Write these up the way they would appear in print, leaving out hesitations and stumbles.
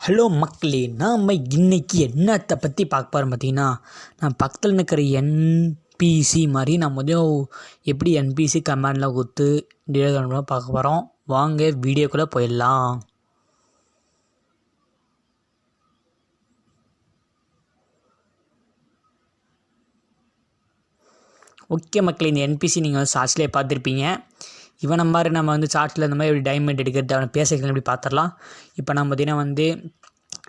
Hello மக்களே, நாம் இன்னைக்கு என்னத்தை பற்றி பார்க்க போகிறோம் பார்த்தீங்கன்னா, நான் பக்கத்தில் இருக்கிற என்பிசி மாதிரி நம்ம வந்து எப்படி என்பிசி கமாண்டில் கொடுத்து டீலர் பார்க்க போகிறோம். வாங்க வீடியோக்குள்ளே போயிடலாம். ஓகே மக்களே, இந்த என்பிசி நீங்கள் வந்து ஷார்ட்ஸ்லேயே பார்த்துருப்பீங்க. இவனை மாதிரி நம்ம வந்து ஷார்ட்ஸில் இந்த மாதிரி எப்படி டைமண்ட் எடுக்கிறது அவனை பேசிக்கலாம் எப்படி பார்த்துடலாம். இப்போ நம்ம பார்த்தீங்கன்னா வந்து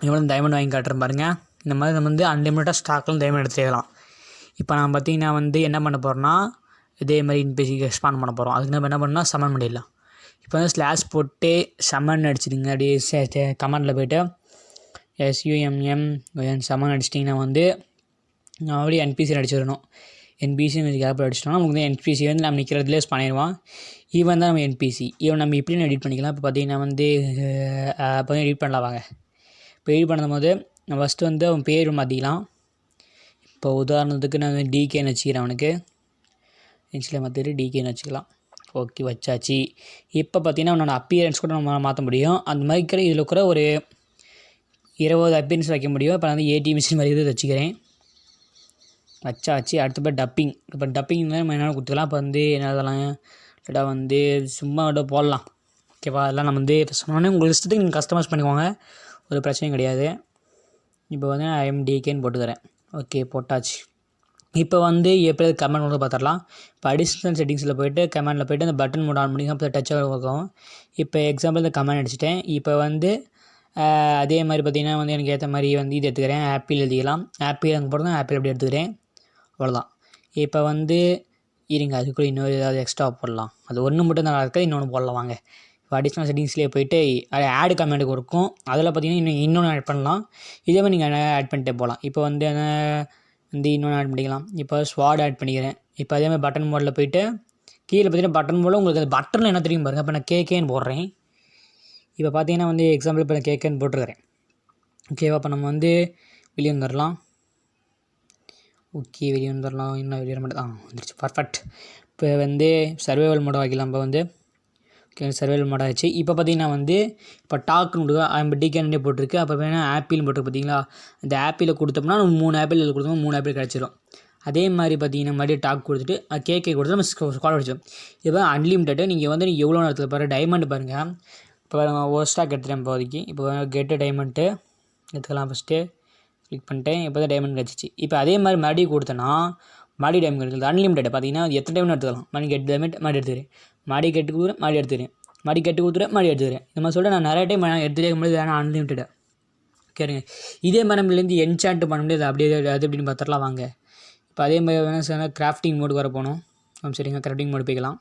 எவ்வளோ டைமண்ட் வாங்கி காட்டுறேன் பாருங்கள். இந்த மாதிரி நம்ம வந்து அன்லிமிட்டடாக ஸ்டாக்லாம் டைமண்ட் எடுத்துக்கலாம். இப்போ நான் பார்த்தீங்கன்னா வந்து என்ன பண்ண போகிறோன்னா, இதே மாதிரி என்பிசி எக்ஸ்பாண்ட் பண்ண போகிறோம். அதுக்கு நம்ம என்ன பண்ணால் சமன் பண்ணிடலாம். இப்போ வந்து ஸ்லாஷ் போட்டு சமன் அடிச்சிடுங்க. அப்படியே கமெண்டில் போய்ட்டு SUMM சமன் அடிச்சிட்டிங்கன்னா வந்து அப்படியே என்பிசி அடிச்சிடணும். என்பிசி கேப் அடிச்சிட்டோம்னா நமக்கு வந்து என்பிசி வந்து நம்ம நிற்கிறதுலே பண்ணிடுவான். ஈவன் தான் நம்ம என்பிசி ஈவன் நம்ம இப்படின்னு எடிட் பண்ணிக்கலாம். இப்போ பார்த்தீங்கன்னா வந்து இப்போ எடிட் பண்ணலாம். வாங்க இப்போ எடிட் பண்ணும்போது நான் ஃபஸ்ட்டு வந்து அவன் பேர் மாற்றிக்கலாம். இப்போ உதாரணத்துக்கு நான் வந்து டிகேன்னு வச்சுக்கிறேன். அவனுக்கு இன்ஸ்டில் மாற்றிட்டு டிகேன்னு வச்சுக்கலாம். ஓகே வச்சாச்சு. இப்போ பார்த்தீங்கன்னா அவனோட அப்பியரன்ஸ் கூட நம்ம மாற்ற முடியும். அந்த மாதிரி இருக்கிற இதில் கூட ஒரு 20 அப்பியரன்ஸ் வைக்க முடியும். இப்போ நான் வந்து ஏடிஎம் மிஷின் மாதிரி இது வச்சுக்கிறேன். வச்சாச்சு. அடுத்தப்போ டப்பிங். இப்போ டப்பிங் நம்ம என்னென்ன கொடுத்துக்கலாம். இப்போ வந்து என்னதெல்லாம் இல்லாட்டா வந்து சும்மா விட போடலாம். ஓகேவா, அதெல்லாம் நம்ம வந்து இப்போ சொன்னோன்னே உங்கள் இஷ்டத்துக்கு நீங்கள் கஸ்டமைஸ் பண்ணிக்கோங்க, ஒரு பிரச்சனையும் கிடையாது. இப்போ வந்து நான் IMDKன்னு போட்டுக்கிறேன். ஓகே போட்டாச்சு. இப்போ வந்து எப்படி கமெண்ட் மோட் பார்த்துடலாம். இப்போ அடிஷ்னல் செட்டிங்ஸில் போய்ட்டு கமெண்டில் போய்ட்டு அந்த பட்டன் மோட் ஆன் பண்ணி அப்போ டச்சாக இருக்கும். இப்போ எக்ஸாம்பிள் இந்த கமெண்ட் அடிச்சிட்டேன். இப்போ வந்து அதே மாதிரி பார்த்திங்கன்னா வந்து எனக்கு ஏற்ற மாதிரி வந்து இது எடுத்துக்கிறேன். ஆப்பிள் எழுதிக்கலாம். ஆப்பிள் அங்கே போடுறேன். ஆப்பிள் அப்படி எடுத்துக்கிறேன். அவ்வளோதான். இப்போ வந்து இருங்க, அதுக்குள்ளே இன்னொரு ஏதாவது எக்ஸ்ட்ரா போடலாம். அது ஒன்று மட்டும் தான் இருக்குது, இன்னொன்று போடலாம். வாங்க இப்போ அடிஷ்னல் செட்டிங்ஸ்லேயே போய்ட்டு அது ஆட் கமெண்ட்டுக்கு இருக்கும். அதில் பார்த்தீங்கன்னா இன்னொன்று ஆட் பண்ணலாம். இதே மாதிரி நீங்கள் ஆட் பண்ணிட்டே போகலாம். இப்போ வந்து இன்னொன்று ஆட் பண்ணிக்கலாம். இப்போ ஸ்வாட் ஆட் பண்ணிக்கிறேன். இப்போ அதே மாதிரி பட்டன் மோடில் போய்ட்டு கீழே பார்த்தீங்கன்னா பட்டன் மோடில் உங்களுக்கு அந்த பட்டனில் என்ன தெரியும் பாருங்கள். இப்போ நான் கேக்கேன்னு போடுறேன். இப்போ பார்த்தீங்கன்னா வந்து எக்ஸாம்பிள் இப்போ நான் கேக்கேன்னு போட்டுருக்கிறேன். ஓகேவா, இப்போ நம்ம வந்து வெளியே வந்துடலாம். ஓகே வெளியே வந்துடலாம். இன்னும் வெளியே வர மாட்டேன். வந்துருச்சு. பர்ஃபெக்ட். இப்போ வந்து சர்வைவல் மோட வைக்கலாம். இப்போ வந்து ஓகே சர்வைவல் மோட் ஆகிடுச்சு. இப்போ பார்த்தீங்கன்னா வந்து இப்போ டாக்குன்னு நம்ம டிகேனே போட்டிருக்கு. அப்போ வேணால் ஆப்பிள்னு போட்டிருக்கு பார்த்தீங்களா. இந்த ஆப்பிள் கொடுத்தோம்னா நம்ம 3 ஆப்பிள் இதில் கொடுத்தோம்னா 3 ஆப்பிள் கிடச்சிரும். அதே மாதிரி பார்த்தீங்கன்னா மறுபடியும் டாக் கொடுத்துட்டு கேக்கே கொடுத்து நம்ம ஸ்குவாட் அடிச்சோம். இப்போ அன்லிமிட்டடு நீங்கள் வந்து நீங்கள் எவ்வளோ நேரத்தில் பாருங்கள். டைமண்ட் பாருங்கள். இப்போ ஒரு ஸ்டாக் எடுத்துகிறேன் இப்போதைக்கு. இப்போ கெட்டு டைமண்ட்டு எடுத்துக்கலாம். ஃபஸ்ட்டு கிளிக் பண்ணிட்டேன். இப்போ தான் டைமண்ட் கிடச்சிச்சு. இப்போ அதே மாதிரி மறுபடியும் கொடுத்தேன்னா மறுபடியும் டைமண்ட் கிடைக்குது. அன்லிமிட்டட் பார்த்தீங்கன்னா எத்தனை டைமண்ட் எடுத்துக்கலாம். மறுபடியும் கெட் டைமண்ட் மறுபடியும் எடுத்துக்கிறேன். மறுபடியும் கெட்டு கொடுக்குறேன். மறுபடியும் எடுத்துக்கிறேன். மறுபடியும் கெட்டு கொடுத்துறேன். மறுபடியும் எடுத்துக்கிறேன். இந்த மாதிரி சொல்லிட்டு நான் நிறைய டைம் எடுத்துகிட்டே முடியாது. ஆனால் அன்லிமிட்டட் கேளுங்க. இதே மாதிரி நம்மளேருந்து என்சாண்ட் பண்ண முடியாது. அப்படியே அது எப்படின்னு பார்த்துடலாம். வாங்க இப்போ அதே மாதிரி வேணால் சொன்னால் கிராஃப்டிங் மோடு வர போகணும். சரிங்க, கிராஃப்டிங் மோடு போய்க்கலாம்.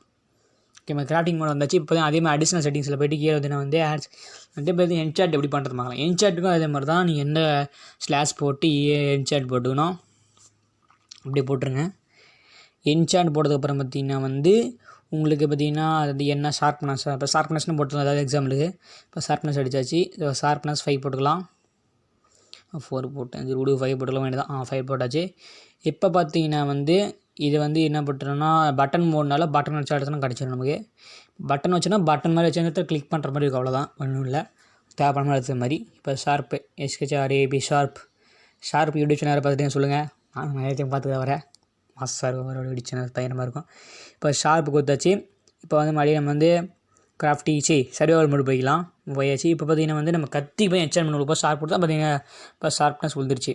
ஓகே கிராஃப்டிங் மோட் வந்தாச்சு. இப்போ தான் அதே மாதிரி அடிஷ்னல் செட்டிங்ஸில் போய்ட்டு கீழே வந்து நான் வந்து ஆட்ஸ் வந்து இப்போ என்சாட் எப்படி பண்ணுறது பார்க்கலாம். என்சாட்டுக்கும் அதே மாதிரி தான். நீங்கள் எந்த ஸ்லாஷ் போட்டு என்சாட் போட்டுக்கணும். அப்படியே போட்டுருங்க. என்சாண்ட் போட்டதுக்கப்புறம் பார்த்திங்கன்னா வந்து உங்களுக்கு பார்த்திங்கன்னா அது என்ன ஷார்ப்னஸ். இப்போ ஷார்ப்னஸ்னு போட்டுக்கலாம். அதாவது எக்ஸாம்பிளுக்கு இப்போ ஷார்ப்னஸ் அடித்தாச்சு. ஷார்ப்னஸ் 5 போட்டுக்கலாம். 4 போட்டேன். 5 போட்டுக்கலாம் வேண்டியதான். 5 போட்டாச்சு. இப்போ பார்த்தீங்கன்னா வந்து இது வந்து என்ன பண்ணுறோன்னா பட்டன் மோட்னால பட்டன் வச்சு அடுத்தனா கிடச்சிடும் நமக்கு. பட்டன் வச்சோன்னா பட்டன் மாதிரி வச்சு இடத்துல கிளிக் பண்ணுற மாதிரி இருக்கும். அவ்வளோதான், ஒன்றும் இல்லை. தேவைப்படாமல் எடுத்த மாதிரி. இப்போ sharp SHRAP sharp YouTube channel பார்த்துட்டு சொல்லுங்கள். நான் நிறைய டைம் பார்த்துக்க வரேன். மாஸ்டர் அவரோட யூடியூப் சேனல் பயணமாக இருக்கும். இப்போ ஷார்ப்பு கொடுத்தாச்சு. இப்போ வந்து மறுபடியும் நம்ம வந்து சர்வைவல் மோடு போய்க்கலாம். போயாச்சு. இப்போ பார்த்திங்கன்னா வந்து நம்ம கத்தி போய் என்சாண்ட் பண்ணி கொடுப்போம். ஷார்ப் கொடுத்தா பார்த்திங்கன்னா இப்போ ஷார்ப்னஸ் விழுந்துருச்சு.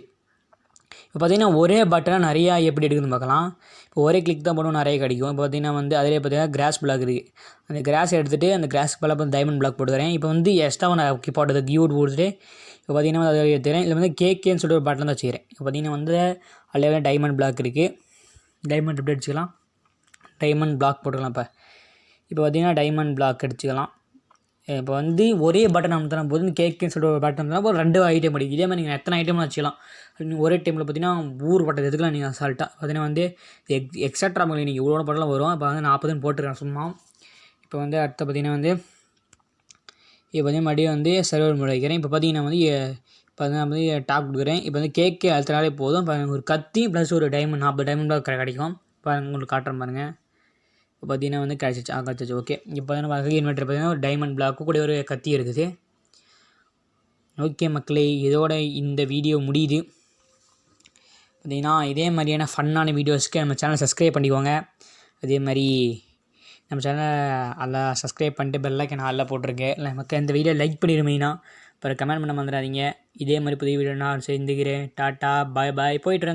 இப்போ பார்த்திங்கன்னா ஒரே பட்டனாக நிறையா எப்படி எடுக்குதுன்னு பார்க்கலாம். இப்போ ஒரே கிளிக் தான் பண்ணுவோம், நிறைய கிடைக்கும். இப்போ பார்த்திங்கன்னா வந்து அதிலே பார்த்திங்கன்னா கிராஸ் பிளாக் இருக்குது. அந்த கிராஸ் எடுத்துகிட்டு அந்த கிராஸ் பிளாக் டைமண்ட் பிளாக் போட்டுக்கிறேன். இப்போ வந்து எக்ஸ்ட்ரா நான் போட்டது கியூட் போட்டுட்டு இப்போ பார்த்திங்கன்னா அதை எடுத்துக்கிறேன். இதில் வந்து கேக்கேன்னு சொல்லிட்டு ஒரு பட்டன் தான் வச்சுக்கிறேன். இப்போ பார்த்திங்கன்னா வந்து அதில் டைமண்ட் பிளாக் இருக்குது. டைமண்ட் எப்படி அடிச்சுக்கலாம். டைமண்ட் பிளாக் போட்டுக்கலாம். இப்போ பார்த்திங்கன்னா டைமண்ட் பிளாக் அடிச்சுக்கலாம். இப்போ வந்து ஒரே பட்டன் அமுத்தினா போது கேக்குன்னு சொல்லிட்டு ஒரு பட்டன் இருந்தால் ஒரு 2 ஐட்டம் படிக்கும். இதே மாதிரி நீங்கள் எத்தனை ஐட்டம்னு வச்சுக்கலாம். ஒரே டைமில் பார்த்தீங்கன்னா பட்டன் எதுக்கலாம் நீங்கள் அசால்ட்டாக பார்த்தீங்கன்னா வந்து எக்ஸட்ரா உங்களுக்கு நீங்கள் இவ்வளோ பட்டெலாம் வரும். இப்போ வந்து 40 போட்டுருக்கேன் சும்மா. இப்போ வந்து அடுத்த பார்த்திங்கன்னா வந்து இப்போ வந்து மறுபடியும் வந்து சர்வர் மோட் வைக்கிறேன். இப்போ பார்த்திங்கன்னா வந்து இப்போ வந்து நான் வந்து டாப் கொடுக்குறேன். இப்போ வந்து கேக்கே அழுத்தினாலே போதும். இப்போ ஒரு கத்தி ப்ளஸ் ஒரு டைமண்ட் 40 டைமண்ட் கிடைக்கும். இப்போ உங்களுக்கு காட்டுறேன் பாருங்கள். இப்போ பார்த்திங்கன்னா வந்து கிடச்சிச்சு. ஓகே இப்போ வந்து நம்ம இன்வெர்ட்டர் பார்த்திங்கன்னா ஒரு டைமண்ட் பிளாக்கு கூட ஒரு கத்தி இருக்குது. ஓகே மக்களே, இதோட இந்த வீடியோ முடியுது. பார்த்திங்கன்னா இதே மாதிரியான ஃபன்னான வீடியோஸ்க்கு நம்ம சேனலை சப்ஸ்கிரைப் பண்ணிக்கோங்க. அதே மாதிரி நம்ம சேனலை அதில் சப்ஸ்கிரைப் பண்ணிட்டு பெல்லைக்கன் ஆளில் போட்டிருக்கு. இல்லை மக்கள் இந்த வீடியோ லைக் பண்ணிடுமீங்கன்னா அப்புறம் கமெண்ட் பண்ண மறந்துடாதீங்க. இதே மாதிரி புதிய வீடியோ நான் செஞ்சுக்கிறேன். டாட்டா பாய் பாய் போய்ட்டுருங்க.